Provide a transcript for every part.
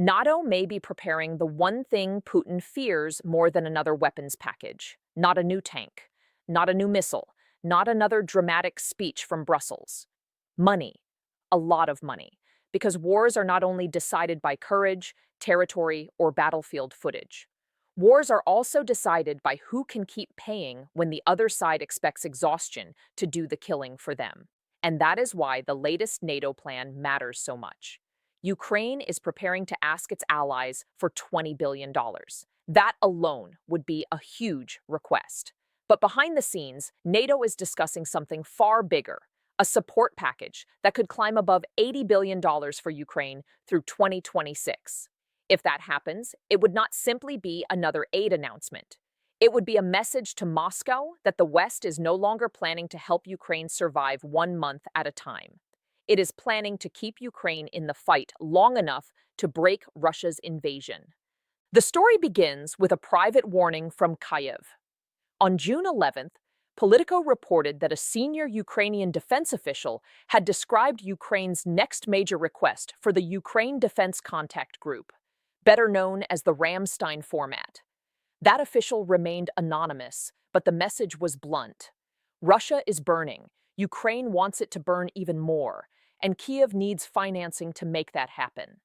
NATO may be preparing the one thing Putin fears more than another weapons package. Not a new tank, not a new missile, not another dramatic speech from Brussels. Money. A lot of money. Because wars are not only decided by courage, territory, or battlefield footage. Wars are also decided by who can keep paying when the other side expects exhaustion to do the killing for them. And that is why the latest NATO plan matters so much. Ukraine is preparing to ask its allies for $20 billion. That alone would be a huge request. But behind the scenes, NATO is discussing something far bigger, a support package that could climb above $80 billion for Ukraine through 2026. If that happens, it would not simply be another aid announcement. It would be a message to Moscow that the West is no longer planning to help Ukraine survive 1 month at a time. It is planning to keep Ukraine in the fight long enough to break Russia's invasion. The story begins with a private warning from Kyiv. On June 11th, Politico reported that a senior Ukrainian defense official had described Ukraine's next major request for the Ukraine Defense Contact Group, better known as the Ramstein format. That official remained anonymous, but the message was blunt. Russia is burning. Ukraine wants it to burn even more, and Kyiv needs financing to make that happen.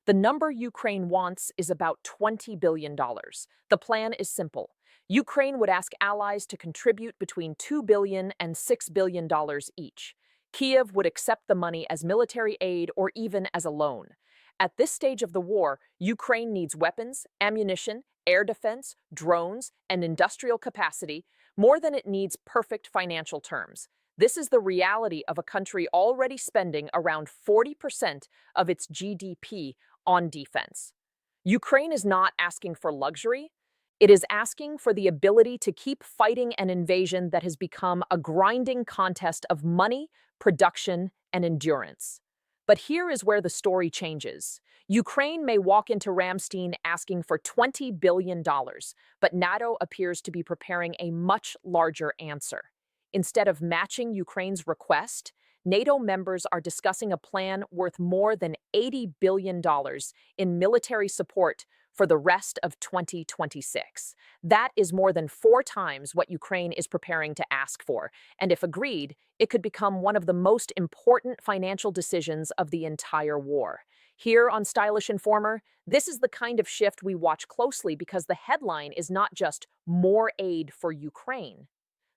The number Ukraine wants is about $20 billion. The plan is simple. Ukraine would ask allies to contribute between $2 billion and $6 billion each. Kyiv would accept the money as military aid or even as a loan. At this stage of the war, Ukraine needs weapons, ammunition, air defense, drones, and industrial capacity more than it needs perfect financial terms. This is the reality of a country already spending around 40% of its GDP on defense. Ukraine is not asking for luxury. It is asking for the ability to keep fighting an invasion that has become a grinding contest of money, production, and endurance. But here is where the story changes. Ukraine may walk into Ramstein asking for $20 billion, but NATO appears to be preparing a much larger answer. Instead of matching Ukraine's request, NATO members are discussing a plan worth more than $80 billion in military support for the rest of 2026. That is more than 4 times what Ukraine is preparing to ask for, and if agreed, it could become one of the most important financial decisions of the entire war. Here on Stylish Informer, this is the kind of shift we watch closely because the headline is not just more aid for Ukraine.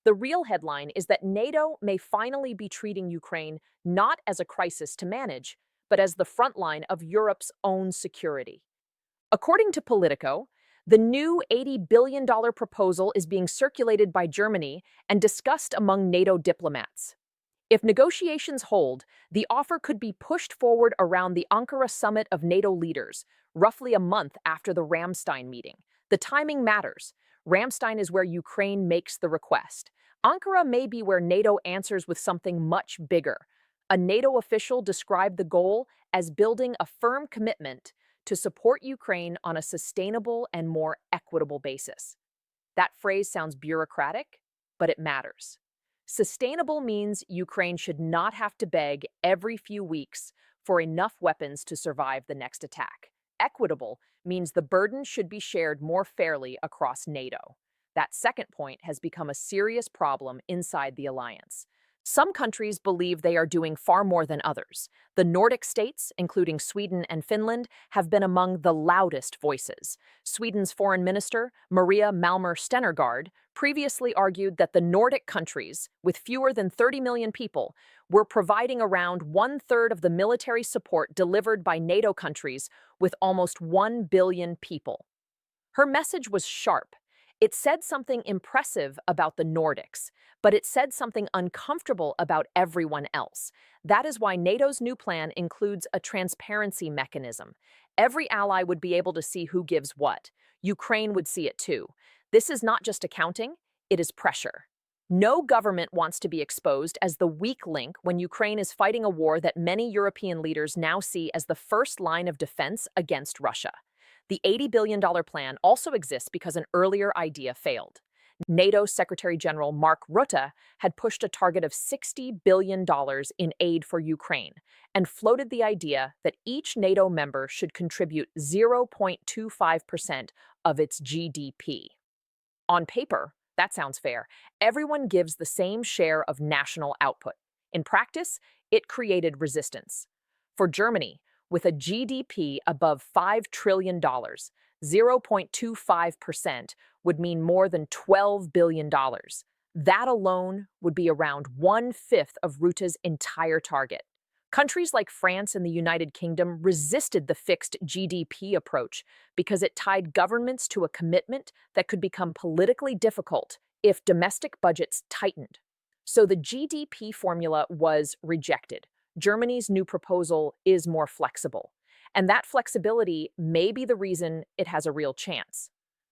The real headline is that NATO may finally be treating Ukraine not as a crisis to manage, but as the front line of Europe's own security. According to Politico, the new $80 billion proposal is being circulated by Germany and discussed among NATO diplomats. If negotiations hold, the offer could be pushed forward around the Ankara summit of NATO leaders, roughly a month after the Ramstein meeting. The timing matters. Ramstein is where Ukraine makes the request. Ankara may be where NATO answers with something much bigger. A NATO official described the goal as building a firm commitment to support Ukraine on a sustainable and more equitable basis. That phrase sounds bureaucratic, but it matters. Sustainable means Ukraine should not have to beg every few weeks for enough weapons to survive the next attack. Equitable means the burden should be shared more fairly across NATO. That second point has become a serious problem inside the alliance. Some countries believe they are doing far more than others. The Nordic states, including Sweden and Finland, have been among the loudest voices. Sweden's foreign minister, Maria Malmer Stenergard, previously argued that the Nordic countries, with fewer than 30 million people, were providing around 1/3 of the military support delivered by NATO countries with almost 1 billion people. Her message was sharp. It said something impressive about the Nordics, but it said something uncomfortable about everyone else. That is why NATO's new plan includes a transparency mechanism. Every ally would be able to see who gives what. Ukraine would see it too. This is not just accounting, it is pressure. No government wants to be exposed as the weak link when Ukraine is fighting a war that many European leaders now see as the first line of defense against Russia. The $80 billion plan also exists because an earlier idea failed. NATO Secretary General Mark Rutte had pushed a target of $60 billion in aid for Ukraine and floated the idea that each NATO member should contribute 0.25% of its GDP. On paper, that sounds fair. Everyone gives the same share of national output. In practice, it created resistance. For Germany, with a GDP above $5 trillion, 0.25% would mean more than $12 billion. That alone would be around one-fifth of Rutte's entire target. Countries like France and the United Kingdom resisted the fixed GDP approach because it tied governments to a commitment that could become politically difficult if domestic budgets tightened. So the GDP formula was rejected. Germany's new proposal is more flexible, and that flexibility may be the reason it has a real chance.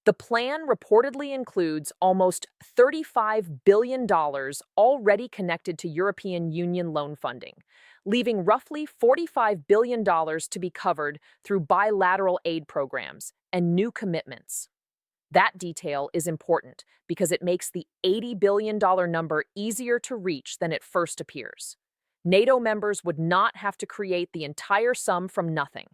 The plan reportedly includes almost $35 billion already connected to European Union loan funding, leaving roughly $45 billion to be covered through bilateral aid programs and new commitments. That detail is important because it makes the $80 billion number easier to reach than it first appears. NATO members would not have to create the entire sum from nothing.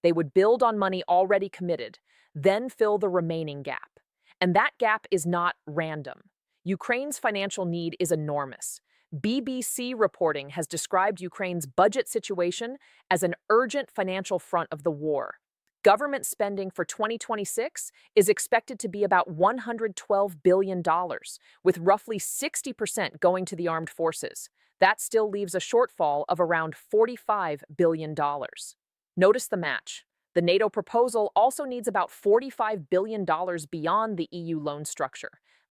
They would build on money already committed, then fill the remaining gap. And that gap is not random. Ukraine's financial need is enormous. BBC reporting has described Ukraine's budget situation as an urgent financial front of the war. Government spending for 2026 is expected to be about $112 billion, with roughly 60% going to the armed forces. That still leaves a shortfall of around $45 billion. Notice the match. The NATO proposal also needs about $45 billion beyond the EU loan structure.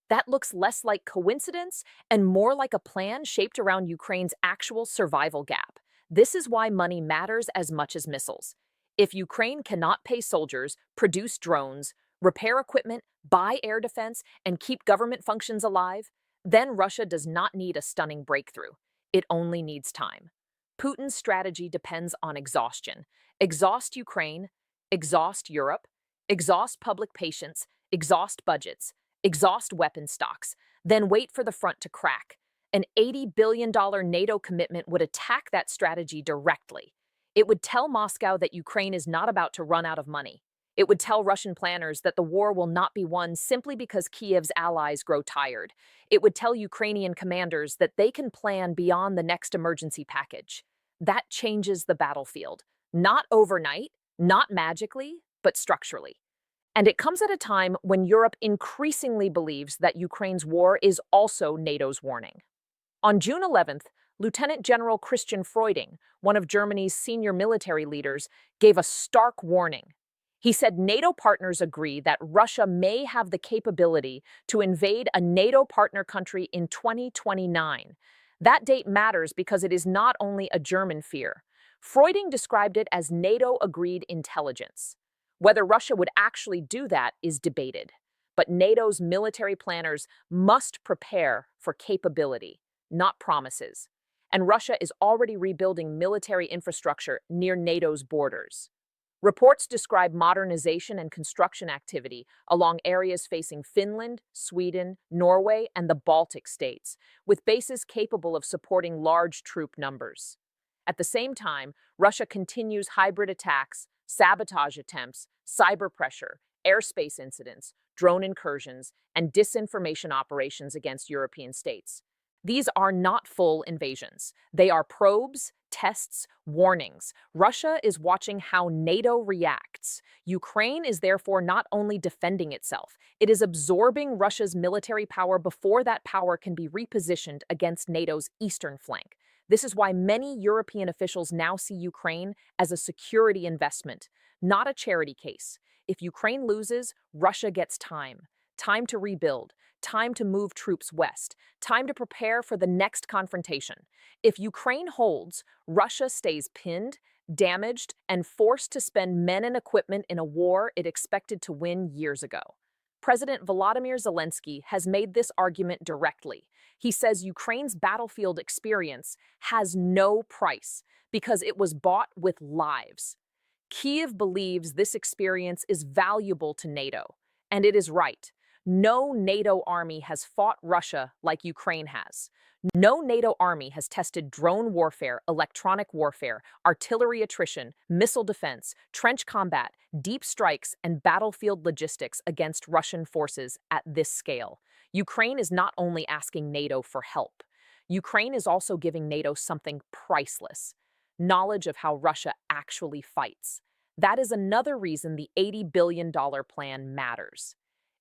That looks less like coincidence and more like a plan shaped around Ukraine's actual survival gap. This is why money matters as much as missiles. If Ukraine cannot pay soldiers, produce drones, repair equipment, buy air defense, and keep government functions alive, then Russia does not need a stunning breakthrough. It only needs time. Putin's strategy depends on exhaustion. Exhaust Ukraine, exhaust Europe, exhaust public patience, exhaust budgets, exhaust weapon stocks, then wait for the front to crack. An $80 billion NATO commitment would attack that strategy directly. It would tell Moscow that Ukraine is not about to run out of money. It would tell Russian planners that the war will not be won simply because Kiev's allies grow tired. It would tell Ukrainian commanders that they can plan beyond the next emergency package. That changes the battlefield. Not overnight, not magically, but structurally. And it comes at a time when Europe increasingly believes that Ukraine's war is also NATO's warning. On June 11th, Lieutenant General Christian Freuding, one of Germany's senior military leaders, gave a stark warning. He said NATO partners agree that Russia may have the capability to invade a NATO partner country in 2029. That date matters because it is not only a German fear. Freuding described it as NATO-agreed intelligence. Whether Russia would actually do that is debated. But NATO's military planners must prepare for capability, not promises. And Russia is already rebuilding military infrastructure near NATO's borders. Reports describe modernization and construction activity along areas facing Finland, Sweden, Norway, and the Baltic states, with bases capable of supporting large troop numbers. At the same time, Russia continues hybrid attacks, sabotage attempts, cyber pressure, airspace incidents, drone incursions, and disinformation operations against European states. These are not full invasions. They are probes, tests, warnings. Russia is watching how NATO reacts. Ukraine is therefore not only defending itself, it is absorbing Russia's military power before that power can be repositioned against NATO's eastern flank. This is why many European officials now see Ukraine as a security investment, not a charity case. If Ukraine loses, Russia gets time. Time to rebuild, time to move troops west, time to prepare for the next confrontation. If Ukraine holds, Russia stays pinned, damaged, and forced to spend men and equipment in a war it expected to win years ago. President Volodymyr Zelensky has made this argument directly. He says Ukraine's battlefield experience has no price because it was bought with lives. Kyiv believes this experience is valuable to NATO, and it is right. No NATO army has fought Russia like Ukraine has. No NATO army has tested drone warfare, electronic warfare, artillery attrition, missile defense, trench combat, deep strikes, and battlefield logistics against Russian forces at this scale. Ukraine is not only asking NATO for help, Ukraine is also giving NATO something priceless: knowledge of how Russia actually fights. That is another reason the $80 billion plan matters.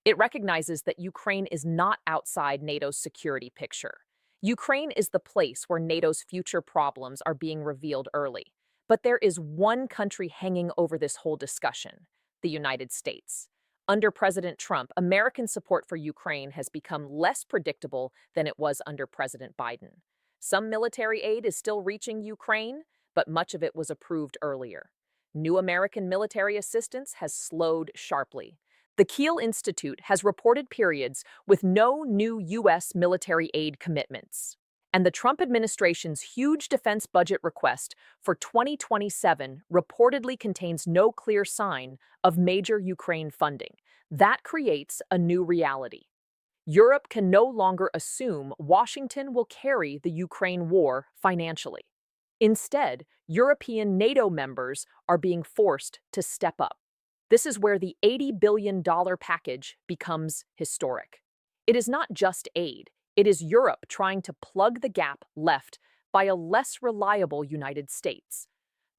It recognizes that Ukraine is not outside NATO's security picture. Ukraine is the place where NATO's future problems are being revealed early. But there is one country hanging over this whole discussion: the United States. Under President Trump, American support for Ukraine has become less predictable than it was under President Biden. Some military aid is still reaching Ukraine, but much of it was approved earlier. New American military assistance has slowed sharply. The Kiel Institute has reported periods with no new U.S. military aid commitments. And the Trump administration's huge defense budget request for 2027 reportedly contains no clear sign of major Ukraine funding. That creates a new reality. Europe can no longer assume Washington will carry the Ukraine war financially. Instead, European NATO members are being forced to step up. This is where the $80 billion package becomes historic. It is not just aid, it is Europe trying to plug the gap left by a less reliable United States.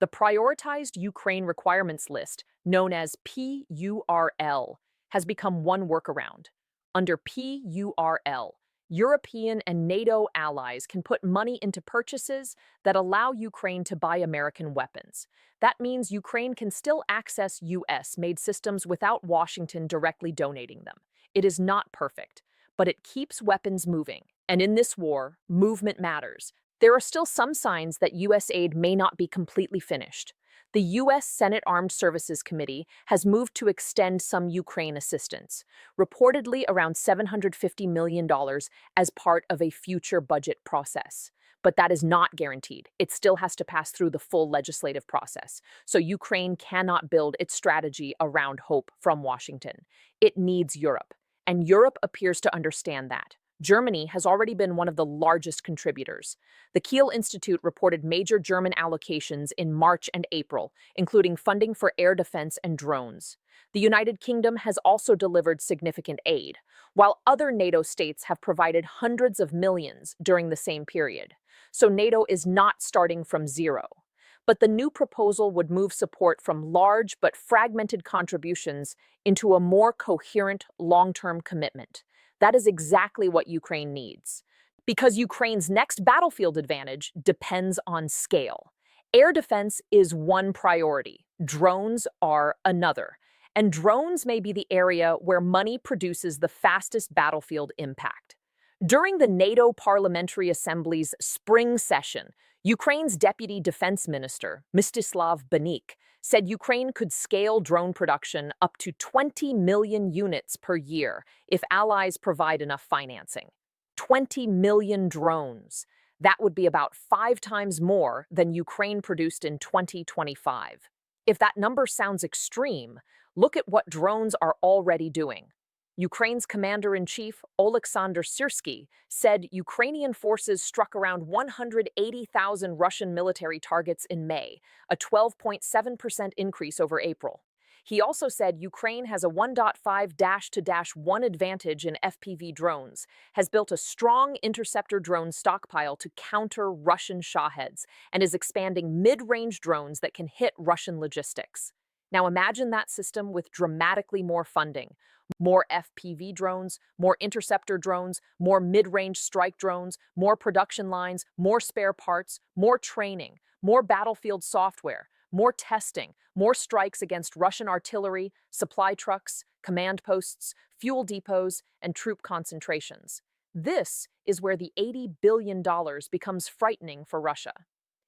The Prioritized Ukraine Requirements List, known as PURL, has become one workaround. Under PURL, European and NATO allies can put money into purchases that allow Ukraine to buy American weapons. That means Ukraine can still access US-made systems without Washington directly donating them. It is not perfect, but it keeps weapons moving. And in this war, movement matters. There are still some signs that US aid may not be completely finished. The U.S. Senate Armed Services Committee has moved to extend some Ukraine assistance, reportedly around $750 million as part of a future budget process. But that is not guaranteed. It still has to pass through the full legislative process. So Ukraine cannot build its strategy around hope from Washington. It needs Europe, and Europe appears to understand that. Germany has already been one of the largest contributors. The Kiel Institute reported major German allocations in March and April, including funding for air defense and drones. The United Kingdom has also delivered significant aid, while other NATO states have provided hundreds of millions during the same period. So NATO is not starting from zero. But the new proposal would move support from large but fragmented contributions into a more coherent long-term commitment. That is exactly what Ukraine needs, because Ukraine's next battlefield advantage depends on scale. Air defense is one priority, drones are another, and drones may be the area where money produces the fastest battlefield impact. During the NATO Parliamentary Assembly's spring session, Ukraine's Deputy Defense Minister, Mstislav Banik, said Ukraine could scale drone production up to 20 million units per year if allies provide enough financing. 20 million drones. That would be about 5 times more than Ukraine produced in 2025. If that number sounds extreme, look at what drones are already doing. Ukraine's commander-in-chief, Oleksandr Syrsky, said Ukrainian forces struck around 180,000 Russian military targets in May, a 12.7% increase over April. He also said Ukraine has a 1.5-1 advantage in FPV drones, has built a strong interceptor drone stockpile to counter Russian Shaheds, and is expanding mid-range drones that can hit Russian logistics. Now imagine that system with dramatically more funding. More FPV drones, more interceptor drones, more mid-range strike drones, more production lines, more spare parts, more training, more battlefield software, more testing, more strikes against Russian artillery, supply trucks, command posts, fuel depots, and troop concentrations. This is where the $80 billion becomes frightening for Russia.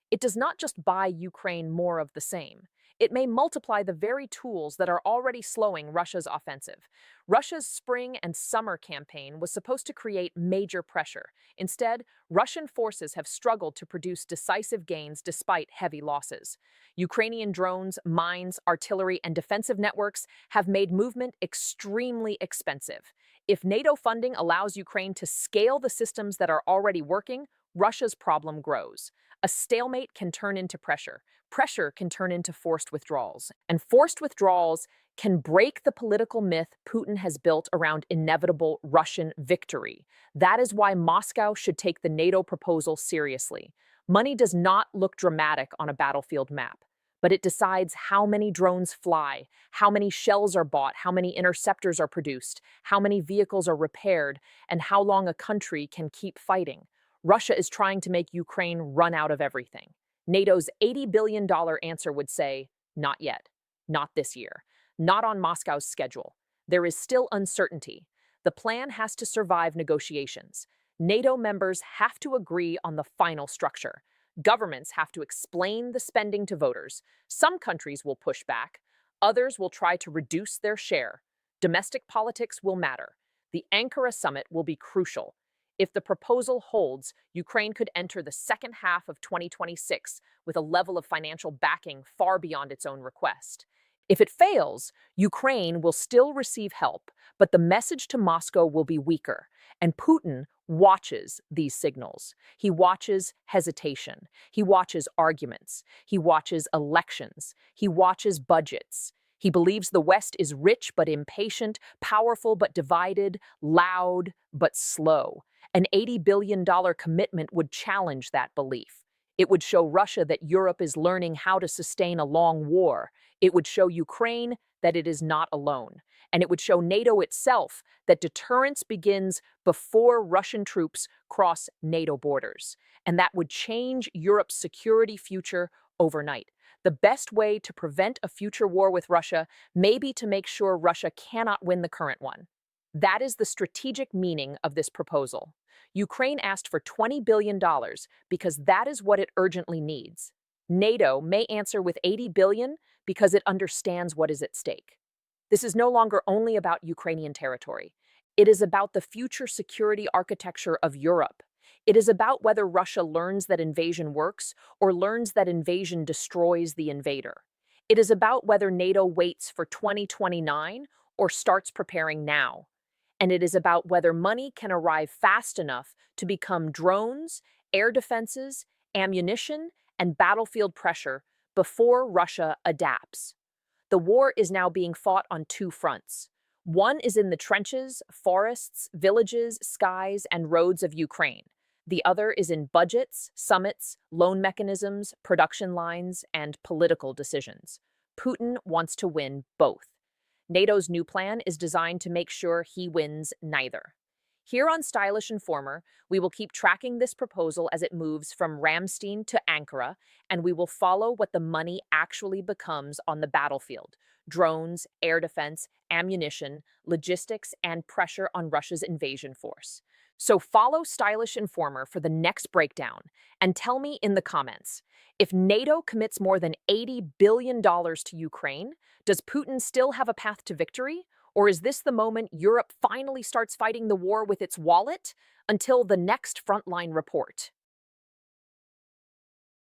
It does not just buy Ukraine more of the same. It may multiply the very tools that are already slowing Russia's offensive. Russia's spring and summer campaign was supposed to create major pressure. Instead, Russian forces have struggled to produce decisive gains despite heavy losses. Ukrainian drones, mines, artillery, and defensive networks have made movement extremely expensive. If NATO funding allows Ukraine to scale the systems that are already working, Russia's problem grows. A stalemate can turn into pressure. Pressure can turn into forced withdrawals. And forced withdrawals can break the political myth Putin has built around inevitable Russian victory. That is why Moscow should take the NATO proposal seriously. Money does not look dramatic on a battlefield map, but it decides how many drones fly, how many shells are bought, how many interceptors are produced, how many vehicles are repaired, and how long a country can keep fighting. Russia is trying to make Ukraine run out of everything. NATO's $80 billion answer would say, not yet, not this year, not on Moscow's schedule. There is still uncertainty. The plan has to survive negotiations. NATO members have to agree on the final structure. Governments have to explain the spending to voters. Some countries will push back. Others will try to reduce their share. Domestic politics will matter. The Ankara summit will be crucial. If the proposal holds, Ukraine could enter the second half of 2026 with a level of financial backing far beyond its own request. If it fails, Ukraine will still receive help, but the message to Moscow will be weaker, and Putin watches these signals. He watches hesitation. He watches arguments. He watches elections. He watches budgets. He believes the West is rich but impatient, powerful but divided, loud but slow. An $80 billion commitment would challenge that belief. It would show Russia that Europe is learning how to sustain a long war. It would show Ukraine that it is not alone. And it would show NATO itself that deterrence begins before Russian troops cross NATO borders. And that would change Europe's security future overnight. The best way to prevent a future war with Russia may be to make sure Russia cannot win the current one. That is the strategic meaning of this proposal. Ukraine asked for $20 billion because that is what it urgently needs. NATO may answer with $80 billion because it understands what is at stake. This is no longer only about Ukrainian territory. It is about the future security architecture of Europe. It is about whether Russia learns that invasion works or learns that invasion destroys the invader. It is about whether NATO waits for 2029 or starts preparing now. And it is about whether money can arrive fast enough to become drones, air defenses, ammunition, and battlefield pressure before Russia adapts. The war is now being fought on two fronts. One is in the trenches, forests, villages, skies, and roads of Ukraine. The other is in budgets, summits, loan mechanisms, production lines, and political decisions. Putin wants to win both. NATO's new plan is designed to make sure he wins neither. Here on Stylish Informer, we will keep tracking this proposal as it moves from Ramstein to Ankara, and we will follow what the money actually becomes on the battlefield: drones, air defense, ammunition, logistics, and pressure on Russia's invasion force. So follow Stylish Informer for the next breakdown, and tell me in the comments, if NATO commits more than $80 billion to Ukraine, does Putin still have a path to victory? Or is this the moment Europe finally starts fighting the war with its wallet? Until the next Frontline report.